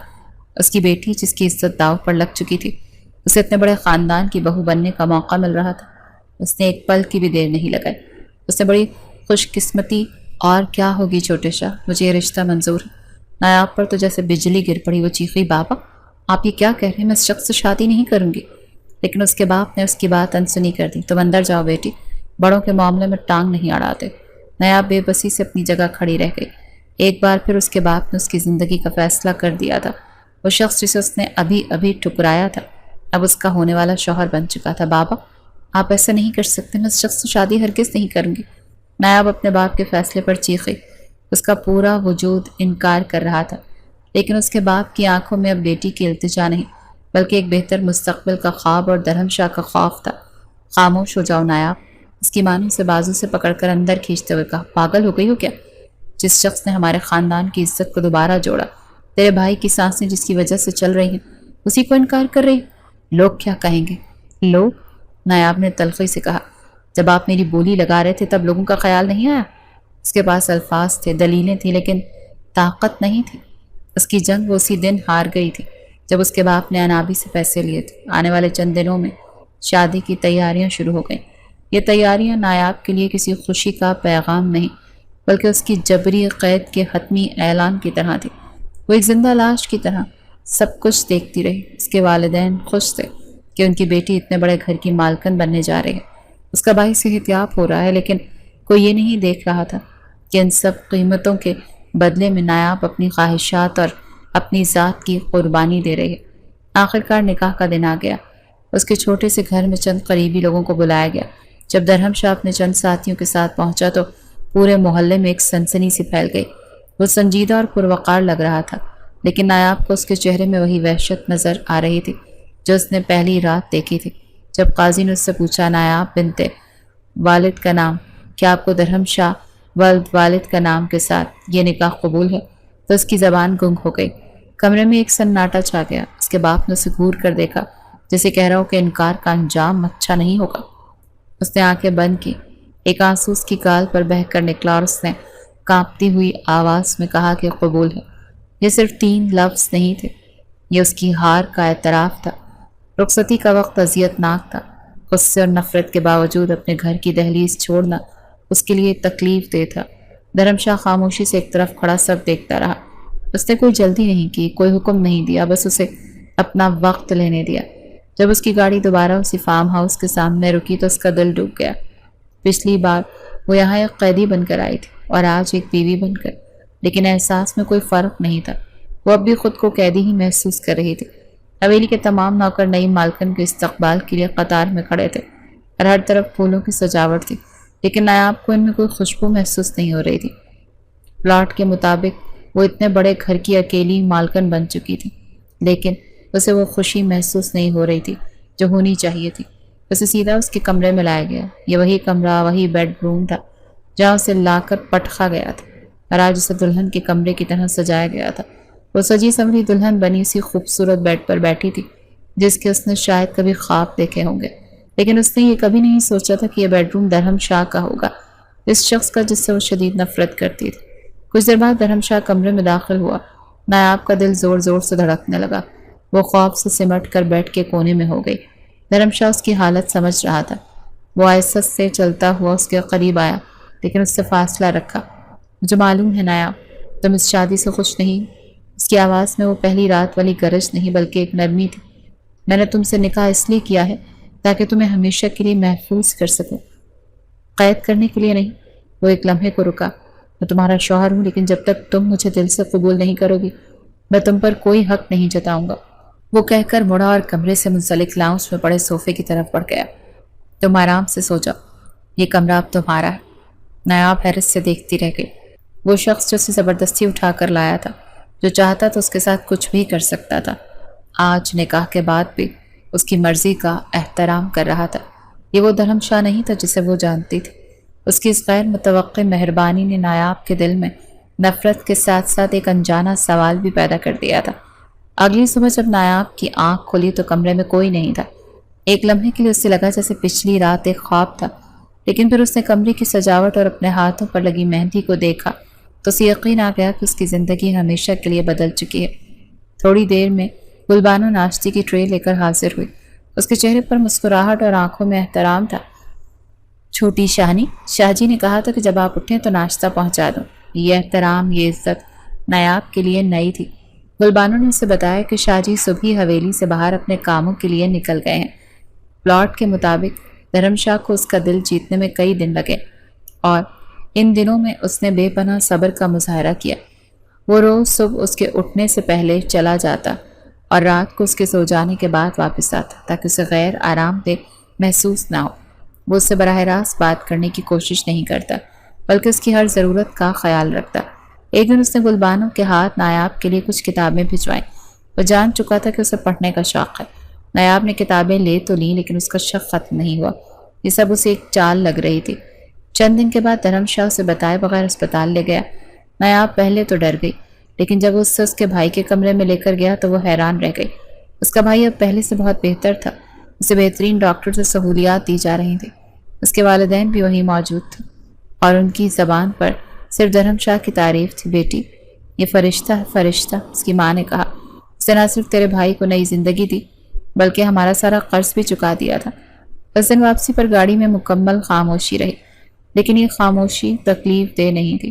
اس کی بیٹی جس کی عزت داؤ پر لگ چکی تھی، اسے اتنے بڑے خاندان کی بہو بننے کا موقع مل رہا تھا۔ اس نے ایک پل کی بھی دیر نہیں لگائی۔ اس نے بڑی خوش قسمتی اور کیا ہوگی چھوٹے شاہ، مجھے یہ رشتہ منظور ہے۔ نایاب پر تو جیسے بجلی گر پڑی۔ وہ چیخی، بابا آپ یہ کیا کہہ رہے ہیں؟ میں اس شخص سے شادی نہیں کروں گی۔ لیکن اس کے باپ نے اس کی بات انسنی کر دی۔ تم اندر جاؤ بیٹی، بڑوں کے معاملے میں ٹانگ نہیں اڑاتے۔ نایاب بے بسی سے اپنی جگہ کھڑی رہ گئی۔ ایک بار پھر اس کے باپ نے اس کی زندگی کا فیصلہ کر دیا تھا۔ وہ شخص جسے اس نے ابھی ابھی ٹھکرایا تھا اب اس کا ہونے والا شوہر بن چکا تھا۔ بابا آپ ایسا نہیں کر سکتے، میں اس شخص سے شادی ہرگز نہیں کروں گی۔ نایاب اپنے باپ کے فیصلے پر چیخی۔ اس کا پورا وجود انکار کر رہا تھا، لیکن اس کے باپ کی آنکھوں میں اب بیٹی کی التجا نہیں بلکہ ایک بہتر مستقبل کا خواب اور درہم شاہ کا خوف تھا۔ خاموش ہو جاؤ نایاب، اس کی ماں نے اسے بازو سے پکڑ کر اندر کھینچتے ہوئے کہا۔ پاگل ہو گئی ہو کیا؟ جس شخص نے ہمارے خاندان کی عزت کو دوبارہ جوڑا، تیرے بھائی کی سانسیں جس کی وجہ سے چل رہی ہیں، اسی کو انکار کر رہی؟ لوگ کیا کہیں گے؟ لوگ؟ نایاب نے تلخی سے کہا۔ جب آپ میری بولی لگا رہے تھے تب لوگوں کا خیال نہیں آیا؟ اس کے پاس الفاظ تھے، دلیلیں تھیں، لیکن طاقت نہیں تھی۔ اس کی جنگ وہ اسی دن ہار گئی تھی جب اس کے باپ نے انابی سے پیسے لیے تھے۔ آنے والے چند دنوں میں شادی کی تیاریاں شروع ہو گئیں۔ یہ تیاریاں نایاب کے لیے کسی خوشی کا پیغام نہیں بلکہ اس کی جبری قید کے حتمی اعلان کی طرح تھی۔ وہ ایک زندہ لاش کی طرح سب کچھ دیکھتی رہی۔ اس کے والدین خوش تھے کہ ان کی بیٹی اتنے بڑے گھر کی مالکن بننے جا رہی ہے۔ اس کا بھائی صحتیاب ہو رہا ہے، لیکن کوئی یہ نہیں دیکھ رہا تھا کہ ان سب قیمتوں کے بدلے میں نایاب اپنی خواہشات اور اپنی ذات کی قربانی دے رہی ہے۔ آخرکار نکاح کا دن آ گیا۔ اس کے چھوٹے سے گھر میں چند قریبی لوگوں کو بلایا گیا۔ جب درہم شاہ اپنے چند ساتھیوں کے ساتھ پہنچا تو پورے محلے میں ایک سنسنی سی پھیل گئی۔ وہ سنجیدہ اور پروقار لگ رہا تھا، لیکن نایاب کو اس کے چہرے میں وہی وحشت نظر آ رہی تھی جو اس نے پہلی رات دیکھی تھی جب قاضی نے اس سے پوچھا، نایاب بنت والد کا نام، کیا آپ کو درہم شاہ ولد والد کا نام کے ساتھ یہ نکاح قبول ہے؟ تو اس کی زبان گنگ ہو گئی۔ کمرے میں ایک سناٹا چھا گیا۔ اس کے باپ نے اسے گھور کر دیکھا جیسے کہہ رہا ہو کہ انکار کا انجام اچھا نہیں ہوگا۔ اس نے آنکھیں بند کی۔ ایک آنسو اس کی گال پر بہہ کر نکلا اور اس نے کانپتی ہوئی آواز میں کہا کہ قبول ہے۔ یہ صرف 3 لفظ نہیں تھے، یہ اس کی ہار کا اعتراف تھا۔ رخصتی کا وقت اذیت ناک تھا۔ غصے اور نفرت کے باوجود اپنے گھر کی دہلیز چھوڑنا اس کے لیے تکلیف دہ تھا۔ درہم شاہ خاموشی سے ایک طرف کھڑا سب دیکھتا رہا۔ اس نے کوئی جلدی نہیں کی، کوئی حکم نہیں دیا، بس اسے اپنا وقت لینے دیا۔ جب اس کی گاڑی دوبارہ اسی فارم ہاؤس کے سامنے رکی تو اس کا دل ڈوب گیا۔ پچھلی بار وہ یہاں ایک قیدی بن کر آئی تھی اور آج ایک بیوی بن کر، لیکن احساس میں کوئی فرق نہیں تھا۔ وہ اب بھی خود کو قیدی ہی محسوس کر رہی تھی۔ حویلی کے تمام نوکر نئی مالکن کے استقبال کے لیے قطار میں کھڑے تھے اور ہر طرف پھولوں کی سجاوٹ تھی، لیکن نایاب کو ان میں کوئی خوشبو محسوس نہیں ہو رہی تھی۔ پلاٹ کے مطابق وہ اتنے بڑے گھر کی اکیلی مالکن بن چکی تھی، لیکن اسے وہ خوشی محسوس نہیں ہو رہی تھی جو ہونی چاہیے تھی۔ اسے سیدھا اس کے کمرے میں لایا گیا۔ یہ وہی کمرہ، وہی بیڈ روم تھا جہاں اسے لا کر پٹخا گیا تھا اور آج اسے دلہن کے کمرے کی طرح سجایا گیا تھا۔ وہ سجی سنوری دلہن بنی اسی خوبصورت بیڈ پر بیٹھی تھی جس کے اس نے شاید کبھی خواب دیکھے ہوں گے، لیکن اس نے یہ کبھی نہیں سوچا تھا کہ یہ بیڈ روم درہم شاہ کا ہوگا، اس شخص کا جس سے وہ شدید نفرت کرتی تھی۔ کچھ دیر بعد درہم شاہ کمرے میں داخل ہوا۔ نایاب کا دل زور زور سے دھڑکنے لگا۔ وہ خوف سے سمٹ کر بیڈ کے کونے میں ہو گئی۔ درہم شاہ اس کی حالت سمجھ رہا تھا۔ وہ آہستہ سے چلتا ہوا اس کے قریب آیا، لیکن اس سے فاصلہ رکھا۔ مجھے معلوم ہے نایاب، تم اس شادی سے خوش نہیں۔ اس کی آواز میں وہ پہلی رات والی گرج نہیں بلکہ ایک نرمی تھی۔ میں نے تم سے نکاح اس لیے کیا ہے تاکہ تمہیں ہمیشہ کے لیے محفوظ کر سکوں، قید کرنے کے لیے نہیں۔ وہ ایک لمحے کو رکا۔ میں تمہارا شوہر ہوں، لیکن جب تک تم مجھے دل سے قبول نہیں کرو گی میں تم پر کوئی حق نہیں جتاؤں گا۔ وہ کہہ کر مڑا اور کمرے سے منسلک لاؤنج میں پڑے صوفے کی طرف بڑھ گیا۔ تم آرام سے سو جاؤ، یہ کمرہ اب تمہارا ہے۔ نایاب حیرت سے دیکھتی رہ گئی۔ وہ شخص جو اسے زبردستی اٹھا کر لایا تھا، جو چاہتا تو اس کے ساتھ کچھ بھی کر سکتا تھا، آج نکاح کے بعد بھی اس کی مرضی کا احترام کر رہا تھا۔ یہ وہ دھرم شاہ نہیں تھا جسے وہ جانتی تھی۔ اس کی اس غیر متوقع مہربانی نے نایاب کے دل میں نفرت کے ساتھ ساتھ ایک انجانا سوال بھی پیدا کر دیا تھا۔ اگلی صبح جب نایاب کی آنکھ کھلی تو کمرے میں کوئی نہیں تھا۔ ایک لمحے کے لیے اسے لگا جیسے پچھلی رات ایک خواب تھا، لیکن پھر اس نے کمرے کی سجاوٹ اور اپنے ہاتھوں پر لگی مہندی کو دیکھا تو اسے یقین آ گیا کہ اس کی زندگی ہمیشہ کے لیے بدل چکی ہے۔ تھوڑی دیر میں گلبانو ناشتے کی ٹرے لے کر حاضر ہوئی۔ اس کے چہرے پر مسکراہٹ اور آنکھوں میں احترام تھا۔ چھوٹی شاہنی، شاہ جی نے کہا تھا کہ جب آپ اٹھیں تو ناشتہ پہنچا دوں۔ یہ احترام، یہ عزت نایاب کے لیے نئی تھی۔ گلبانو نے اسے بتایا کہ شاہ جی صبح حویلی سے باہر اپنے کاموں کے لیے نکل گئے ہیں۔ پلاٹ کے مطابق دھرم شاہ کو اس کا دل جیتنے میں کئی دن لگے اور ان دنوں میں اس نے بے پناہ صبر کا مظاہرہ کیا۔ وہ روز صبح اس کے اٹھنے سے پہلے چلا جاتا اور رات کو اس کے سو جانے کے بعد واپس آتا تاکہ اسے غیر آرام دہ محسوس نہ ہو۔ وہ اس سے براہ راست بات کرنے کی کوشش نہیں کرتا بلکہ اس کی ہر ضرورت کا خیال رکھتا۔ ایک دن اس نے گلبانو کے ہاتھ نایاب کے لیے کچھ کتابیں بھجوائیں۔ وہ جان چکا تھا کہ اسے پڑھنے کا شوق ہے۔ نایاب نے کتابیں لے تو لیں لیکن اس کا شک ختم نہیں ہوا۔ یہ سب اسے ایک چال لگ رہی تھی۔ چند دن کے بعد دھرم شاہ اسے بتائے بغیر اسپتال لے گیا۔ نایاب پہلے تو ڈر گئی، لیکن جب وہ اسے اس کے بھائی کے کمرے میں لے کر گیا تو وہ حیران رہ گئی۔ اس کا بھائی اب پہلے سے بہت بہتر تھا۔ اسے بہترین ڈاکٹر سے سہولیات دی جا رہی تھیں۔ اس کے والدین بھی وہیں موجود تھے اور ان کی زبان پر صرف دھرم شاہ کی تعریف تھی۔ بیٹی، یہ فرشتہ ہے، فرشتہ، اس کی ماں نے کہا۔ اس نے نہ صرف تیرے بھائی کو نئی زندگی دی بلکہ ہمارا سارا قرض بھی چکا دیا تھا۔ اس دن واپسی پر گاڑی میں مکمل خاموشی رہی، لیکن یہ خاموشی تکلیف دہ نہیں تھی۔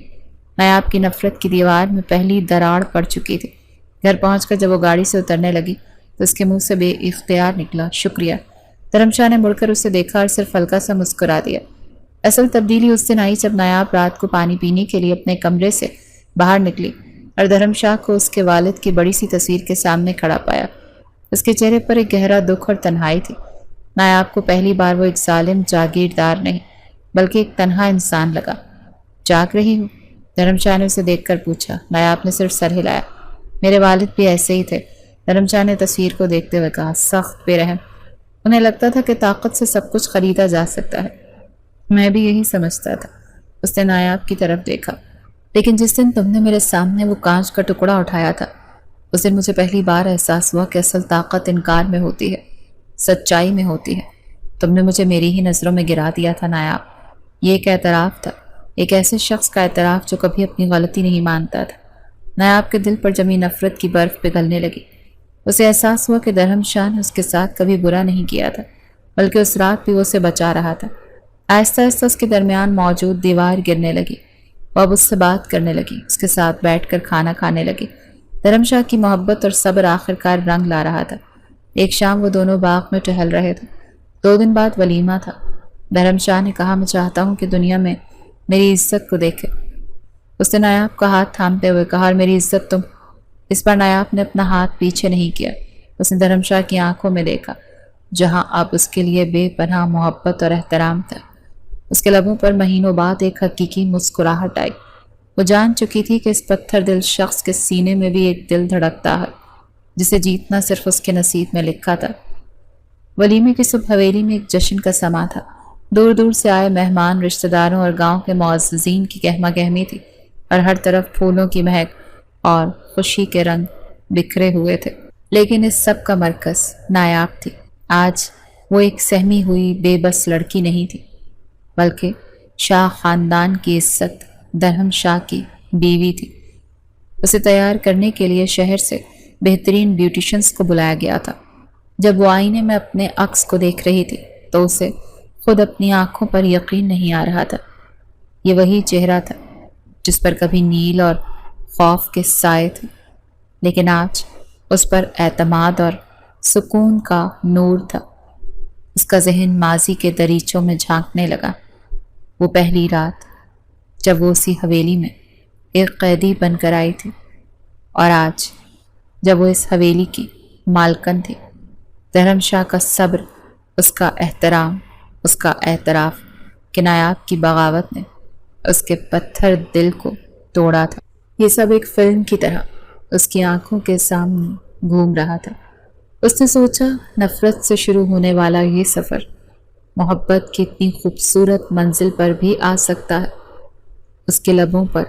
نایاب کی نفرت کی دیوار میں پہلی دراڑ پڑ چکی تھی۔ گھر پہنچ کر جب وہ گاڑی سے اترنے لگی تو اس کے منہ سے بے اختیار نکلا، شکریہ۔ دھرم شاہ نے مڑ کر اسے دیکھا اور صرف ہلکا سا مسکرا دیا۔ اصل تبدیلی اس دن آئی جب نایاب رات کو پانی پینے کے لیے اپنے کمرے سے باہر نکلی اور دھرم شاہ کو اس کے والد کی بڑی سی تصویر کے سامنے کھڑا پایا۔ اس کے چہرے پر ایک گہرا دکھ اور تنہائی تھی۔ نایاب کو پہلی بار وہ ایک ظالم جاگیردار نہیں بلکہ ایک تنہا انسان لگا۔ جاگ رہی ہوں؟ دھرم شاہ نے اسے دیکھ کر پوچھا۔ نایاب نے صرف سر ہلایا۔ میرے والد بھی ایسے ہی تھے، دھرم شاہ نے تصویر کو دیکھتے ہوئے کہا، سخت بے رحم۔ انہیں لگتا تھا کہ طاقت سے سب کچھ خریدا جا سکتا ہے۔ میں بھی یہی سمجھتا تھا۔ اس نے نایاب کی طرف دیکھا۔ لیکن جس دن تم نے میرے سامنے وہ کانچ کا ٹکڑا اٹھایا تھا اس دن مجھے پہلی بار احساس ہوا کہ اصل طاقت انکار میں ہوتی ہے، سچائی میں ہوتی ہے۔ تم نے مجھے میری ہی نظروں میں گرا دیا تھا نایاب۔ یہ ایک اعتراف تھا، ایک ایسے شخص کا اعتراف جو کبھی اپنی غلطی نہیں مانتا تھا۔ نایاب کے دل پر جمی نفرت کی برف پگھلنے لگی۔ اسے احساس ہوا کہ دھرم شاہ نے اس کے ساتھ کبھی برا نہیں کیا تھا بلکہ اس رات بھی وہ اسے بچا رہا تھا۔ آہستہ آہستہ اس کے درمیان موجود دیوار گرنے لگی۔ وہ اب اس سے بات کرنے لگی، اس کے ساتھ بیٹھ کر کھانا کھانے لگی۔ دھرم شاہ کی محبت اور صبر آخرکار رنگ لا رہا تھا۔ ایک شام وہ دونوں باغ میں ٹہل رہے تھے۔ 2 دن بعد ولیمہ تھا۔ دھرم شاہ نے کہا، میں چاہتا ہوں کہ دنیا میں میری عزت کو دیکھے۔ اس نے نایاب کا ہاتھ تھامتے ہوئے کہا، اور میری عزت تم؟ اس پر نایاب نے اپنا ہاتھ پیچھے نہیں کیا۔ اس نے دھرم شاہ کی آنکھوں میں دیکھا جہاں اب اس کے لیے بے پناہ محبت اور احترام تھا۔ اس کے لبوں پر مہینوں بعد ایک حقیقی مسکراہٹ آئی۔ وہ جان چکی تھی کہ اس پتھر دل شخص کے سینے میں بھی ایک دل دھڑکتا ہے جسے جیتنا صرف اس کے نصیب میں لکھا تھا۔ ولیمے کی صبح حویلی میں ایک جشن کا سما تھا۔ دور دور سے آئے مہمان، رشتہ داروں اور گاؤں کے معززین کی گہما گہمی تھی اور ہر طرف پھولوں کی مہک اور خوشی کے رنگ بکھرے ہوئے تھے، لیکن اس سب کا مرکز نایاب تھی۔ آج وہ ایک سہمی ہوئی بے بس لڑکی نہیں تھی بلکہ شاہ خاندان کی عزت، دھرم شاہ کی بیوی تھی۔ اسے تیار کرنے کے لیے شہر سے بہترین بیوٹیشنز کو بلایا گیا تھا۔ جب وہ آئینے میں اپنے عکس کو دیکھ رہی تھی تو اسے خود اپنی آنکھوں پر یقین نہیں آ رہا تھا۔ یہ وہی چہرہ تھا جس پر کبھی نیل اور خوف کے سائے تھے، لیکن آج اس پر اعتماد اور سکون کا نور تھا۔ اس کا ذہن ماضی کے دریچوں میں جھانکنے لگا۔ وہ پہلی رات جب وہ اسی حویلی میں ایک قیدی بن کر آئی تھی، اور آج جب وہ اس حویلی کی مالکن تھی۔ دھرم شاہ کا صبر، اس کا احترام، اس کا اعتراف کہ نایاب کی بغاوت نے اس کے پتھر دل کو توڑا تھا، یہ سب ایک فلم کی طرح اس کی آنکھوں کے سامنے گھوم رہا تھا۔ اس نے سوچا نفرت سے شروع ہونے والا یہ سفر محبت کی اتنی خوبصورت منزل پر بھی آ سکتا ہے۔ اس کے لبوں پر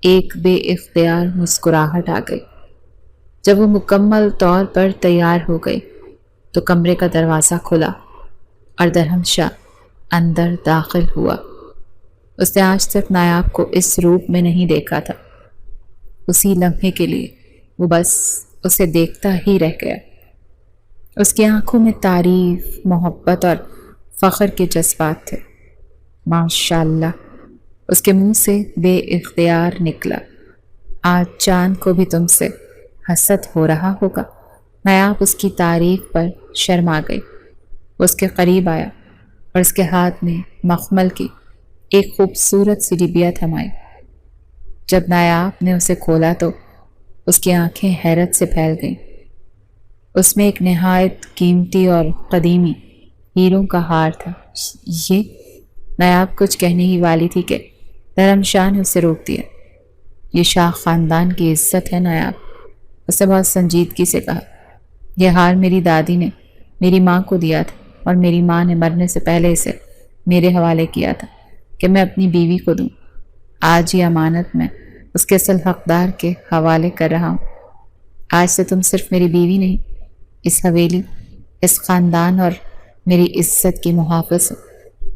ایک بے اختیار مسکراہٹ آ گئی۔ جب وہ مکمل طور پر تیار ہو گئی تو کمرے کا دروازہ کھلا اور درہم شاہ اندر داخل ہوا۔ اس نے آج تک نایاب کو اس روپ میں نہیں دیکھا تھا۔ اسی لمحے کے لیے وہ بس اسے دیکھتا ہی رہ گیا۔ اس کی آنکھوں میں تعریف، محبت اور فخر کے جذبات تھے۔ ماشاءاللہ، اس کے منہ سے بے اختیار نکلا۔ آج چاند کو بھی تم سے حسد ہو رہا ہوگا۔ نایاب اس کی تعریف پر شرما گئی۔ وہ اس کے قریب آیا اور اس کے ہاتھ میں مخمل کی ایک خوبصورت سی ڈبیا تھمائی۔ جب نایاب نے اسے کھولا تو اس کی آنکھیں حیرت سے پھیل گئیں۔ اس میں ایک نہایت قیمتی اور قدیمی ہیروں کا ہار تھا۔ یہ نایاب کچھ کہنے ہی والی تھی کہ درہم شاہ نے اسے روک دیا۔ یہ شاہ خاندان کی عزت ہے نایاب، اسے بہت سنجیدگی سے کہا۔ یہ ہار میری دادی نے میری ماں کو دیا تھا اور میری ماں نے مرنے سے پہلے اسے میرے حوالے کیا تھا کہ میں اپنی بیوی کو دوں۔ آج یہ امانت میں اس کے اصل حقدار کے حوالے کر رہا ہوں۔ آج سے تم صرف میری بیوی نہیں، اس حویلی، اس خاندان اور میری عزت کی محافظ ہو۔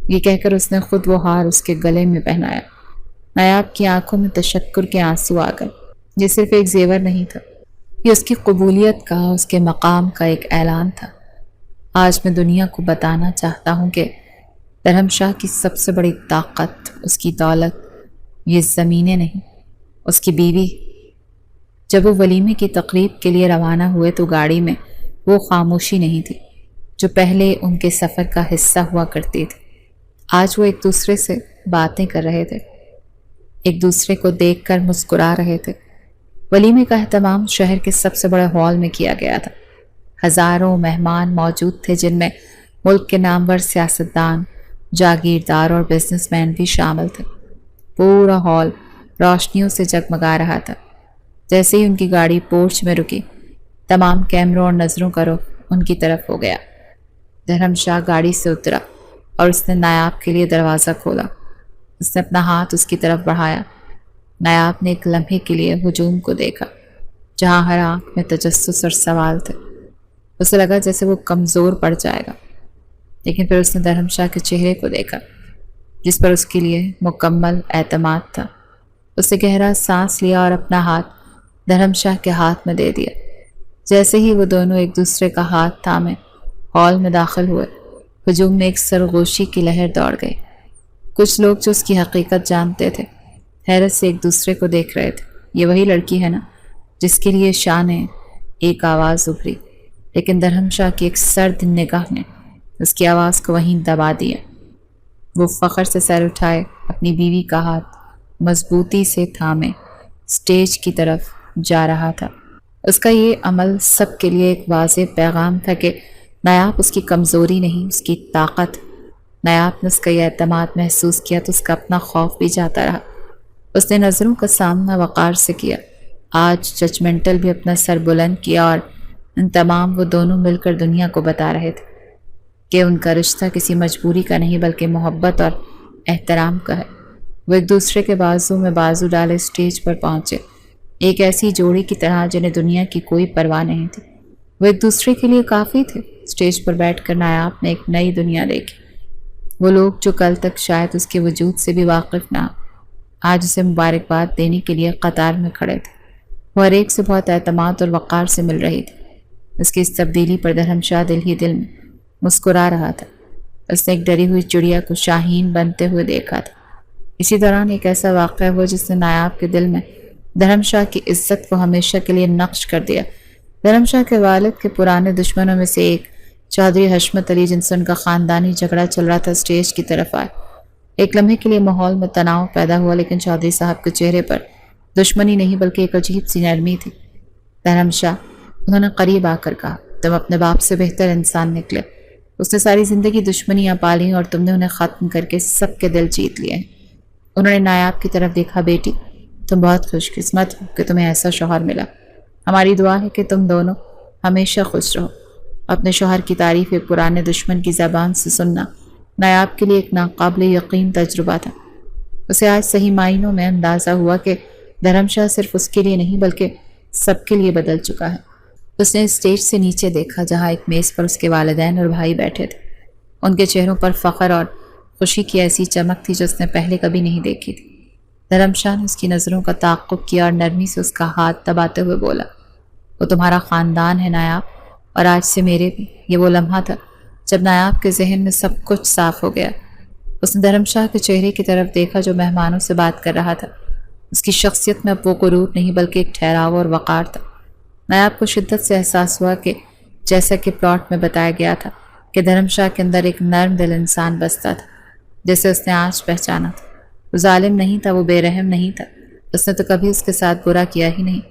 یہ کہہ کر اس نے خود وہ ہار اس کے گلے میں پہنایا۔ نایاب کی آنکھوں میں تشکر کے آنسو آ گئے۔ یہ صرف ایک زیور نہیں تھا، یہ اس کی قبولیت کا، اس کے مقام کا ایک اعلان تھا۔ آج میں دنیا کو بتانا چاہتا ہوں کہ درہم شاہ کی سب سے بڑی طاقت اس کی دولت یہ زمینیں نہیں، اس کی بیوی۔ جب وہ ولیمے کی تقریب کے لیے روانہ ہوئے تو گاڑی میں وہ خاموشی نہیں تھی جو پہلے ان کے سفر کا حصہ ہوا کرتی تھی۔ آج وہ ایک دوسرے سے باتیں کر رہے تھے، ایک دوسرے کو دیکھ کر مسکرا رہے تھے۔ ولیمے کا اہتمام شہر کے سب سے بڑے ہال میں کیا گیا تھا۔ ہزاروں مہمان موجود تھے جن میں ملک کے نامور سیاستدان، جاگیردار اور بزنس مین بھی شامل تھے۔ پورا ہال روشنیوں سے جگمگا رہا تھا۔ جیسے ہی ان کی گاڑی پورچ میں رکی، تمام کیمروں اور نظروں کا رخ ان کی طرف ہو گیا۔ درہم شاہ گاڑی سے اترا اور اس نے نایاب کے لیے دروازہ کھولا۔ اس نے اپنا ہاتھ اس کی طرف بڑھایا۔ نایاب نے ایک لمحے کے لیے ہجوم کو دیکھا جہاں ہر آنکھ میں تجسس اور سوال تھے۔ اسے لگا جیسے وہ کمزور پڑ جائے گا، لیکن پھر اس نے درہم شاہ کے چہرے کو دیکھا جس پر اس کے لیے مکمل اعتماد تھا۔ اس نے گہرا سانس لیا اور اپنا ہاتھ درہم شاہ کے ہاتھ میں دے دیا۔ جیسے ہی وہ دونوں ایک دوسرے کا ہاتھ تھامے ہال میں داخل ہوئے، ہجوم میں ایک سرگوشی کی لہر دوڑ گئی۔ کچھ لوگ جو اس کی حقیقت جانتے تھے حیرت سے ایک دوسرے کو دیکھ رہے تھے۔ یہ وہی لڑکی ہے نا جس کے لیے شاہ نے ایک آواز ابھری، لیکن درہم شاہ کی ایک سرد نگاہ نے اس کی آواز کو وہیں دبا دیا۔ وہ فخر سے سر اٹھائے اپنی بیوی کا ہاتھ مضبوطی سے تھامے سٹیج کی طرف جا رہا تھا۔ اس کا یہ عمل سب کے لیے ایک واضح پیغام تھا کہ نایاب اس کی کمزوری نہیں، اس کی طاقت۔ نایاب نے اس کا یہ اعتماد محسوس کیا تو اس کا اپنا خوف بھی جاتا رہا۔ اس نے نظروں کا سامنا وقار سے کیا۔ آج ججمنٹل بھی اپنا سر بلند کیا اور ان تمام وہ دونوں مل کر دنیا کو بتا رہے تھے کہ ان کا رشتہ کسی مجبوری کا نہیں بلکہ محبت اور احترام کا ہے۔ وہ ایک دوسرے کے بازو میں بازو ڈالے سٹیج پر پہنچے، ایک ایسی جوڑی کی طرح جنہیں دنیا کی کوئی پرواہ نہیں تھی۔ وہ ایک دوسرے کے لیے کافی تھے۔ سٹیج پر بیٹھ کر نایاب نے ایک نئی دنیا دیکھی۔ وہ لوگ جو کل تک شاید اس کے وجود سے بھی واقف نہ ہوں، آج اسے مبارکباد دینے کے لیے قطار میں کھڑے تھے۔ وہ ہر ایک سے بہت اعتماد اور وقار سے مل رہی تھی۔ اس کی اس تبدیلی پر درہم شاہ دل ہی دل میں مسکرا رہا تھا۔ اس نے ایک ڈری ہوئی چڑیا کو شاہین بنتے ہوئے دیکھا تھا۔ اسی دوران ایک ایسا واقعہ ہوا جس نے نایاب کے دل میں درہم شاہ کی عزت کو ہمیشہ کے لیے نقش کر دیا۔ درہم شاہ کے والد کے پرانے دشمنوں میں سے ایک چودھری حشمت علی، جن سے ان کا خاندانی جھگڑا چل رہا تھا، سٹیج کی طرف آئے۔ ایک لمحے کے لیے ماحول میں تناؤ پیدا ہوا، لیکن چودھری صاحب کے چہرے پر دشمنی نہیں بلکہ ایک عجیب سی نرمی تھی۔ درہم شاہ، انہوں نے قریب آ کر کہا، تم اپنے باپ سے بہتر انسان نکلے۔ اس نے ساری زندگی دشمنیاں پالیں اور تم نے انہیں ختم کر کے سب کے دل جیت لیے ہیں۔ انہوں نے نایاب کی طرف دیکھا، بیٹی تم بہت خوش قسمت ہو کہ تمہیں ایسا شوہر ملا۔ ہماری دعا ہے کہ تم دونوں ہمیشہ خوش رہو۔ اپنے شوہر کی تعریف ایک پرانے دشمن کی زبان سے سننا نایاب کے لیے ایک ناقابل یقین تجربہ تھا۔ اسے آج صحیح معنوں میں اندازہ ہوا کہ دھرم شاہ صرف اس کے لیے نہیں بلکہ سب کے لیے بدل چکا ہے۔ اس نے اسٹیج سے نیچے دیکھا جہاں ایک میز پر اس کے والدین اور بھائی بیٹھے تھے۔ ان کے چہروں پر فخر اور خوشی کی ایسی چمک تھی جو اس نے پہلے کبھی نہیں دیکھی تھی۔ دھرم شاہ نے اس کی نظروں کا تعاقب کیا اور نرمی سے اس کا ہاتھ دباتے ہوئے بولا، وہ تمہارا خاندان ہے نایاب، اور آج سے میرے بھی۔ یہ وہ لمحہ تھا جب نایاب کے ذہن میں سب کچھ صاف ہو گیا۔ اس نے دھرم شاہ کے چہرے کی طرف دیکھا جو مہمانوں سے بات کر رہا تھا۔ اس کی شخصیت میں اب وہ غرور نہیں بلکہ ایک ٹھہراؤ اور وقار تھا۔ نایاب کو شدت سے احساس ہوا کہ جیسا کہ پلاٹ میں بتایا گیا تھا کہ دھرم شاہ کے اندر ایک نرم دل انسان بستا تھا، جیسے اس نے آج پہچانا تھا۔ وہ ظالم نہیں تھا، وہ بے رحم نہیں تھا، اس نے تو کبھی اس کے ساتھ برا کیا ہی نہیں۔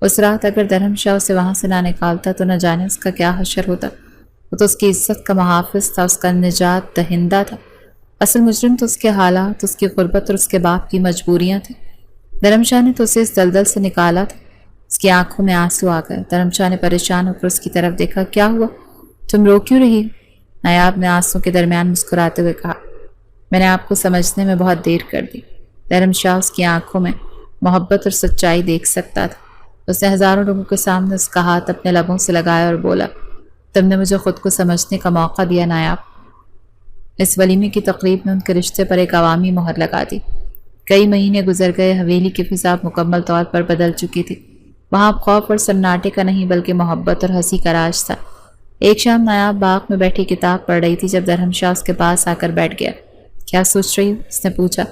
اس رات اگر دھرم شاہ اسے وہاں سے نہ نکالتا تو نہ جانے اس کا کیا حشر ہوتا۔ وہ تو اس کی عزت کا محافظ تھا، اس کا نجات دہندہ تھا۔ اصل مجرم تو اس کے حالات، اس کی غربت اور اس کے باپ کی مجبوریاں تھیں۔ دھرم شاہ نے تو اسے اس دلدل سے نکالا تھا۔ اس کی آنکھوں میں آنسو آ گئے۔ دھرم شاہ نے پریشان ہو کر اس کی طرف دیکھا، کیا ہوا؟ تم رو کیوں رہی ہو؟ نایاب نے آنسوں کے درمیان مسکراتے ہوئے کہا، میں نے آپ کو سمجھنے میں بہت دیر کر دی۔ دھرم شاہ اس کی آنکھوں میں محبت اور سچائی دیکھ سکتا تھا۔ اس نے ہزاروں لوگوں کے سامنے اس کا ہاتھ اپنے لبوں سے لگایا اور بولا، تم نے مجھے خود کو سمجھنے کا موقع دیا نایاب۔ اس ولیمے کی تقریب میں ان کے رشتے پر ایک عوامی مہر لگا دی۔ کئی مہینے گزر گئے، حویلی کی فضا مکمل طور پر بدل چکی تھی۔ وہاں خوف اور سناٹے کا نہیں بلکہ محبت اور ہنسی کا راج تھا۔ ایک شام نایاب باغ میں بیٹھی کتاب پڑھ رہی تھی جب دھرم شاہ اس کے پاس آ کر بیٹھ گیا۔ کیا سوچ رہی ہو؟ اس نے پوچھا۔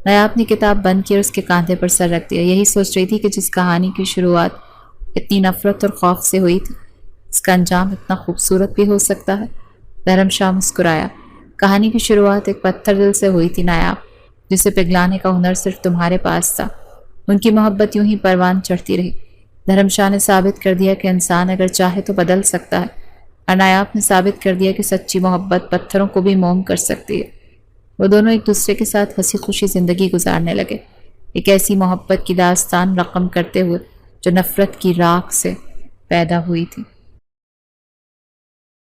نایاب نے کتاب بند کی اور اس کے کاندھے پر سر رکھ دیا۔ یہی سوچ رہی تھی کہ جس کہانی کی شروعات اتنی نفرت اور خوف سے ہوئی تھی، اس کا انجام اتنا خوبصورت بھی ہو سکتا ہے۔ دھرم شاہ مسکرایا۔ کہانی کی شروعات ایک پتھر دل سے ہوئی تھی نایاب، جسے پگھلانے کا ہنر صرف تمہارے پاس تھا۔ ان کی محبت یوں ہی پروان چڑھتی رہی۔ دھرم شاہ نے ثابت کر دیا کہ انسان اگر چاہے تو بدل سکتا ہے، اور نایاب نے ثابت کر دیا کہ سچی محبت پتھروں کو بھی موم کر سکتی ہے۔ وہ دونوں ایک دوسرے کے ساتھ ہنسی خوشی زندگی گزارنے لگے، ایک ایسی محبت کی داستان رقم کرتے ہوئے جو نفرت کی راکھ سے پیدا ہوئی تھی۔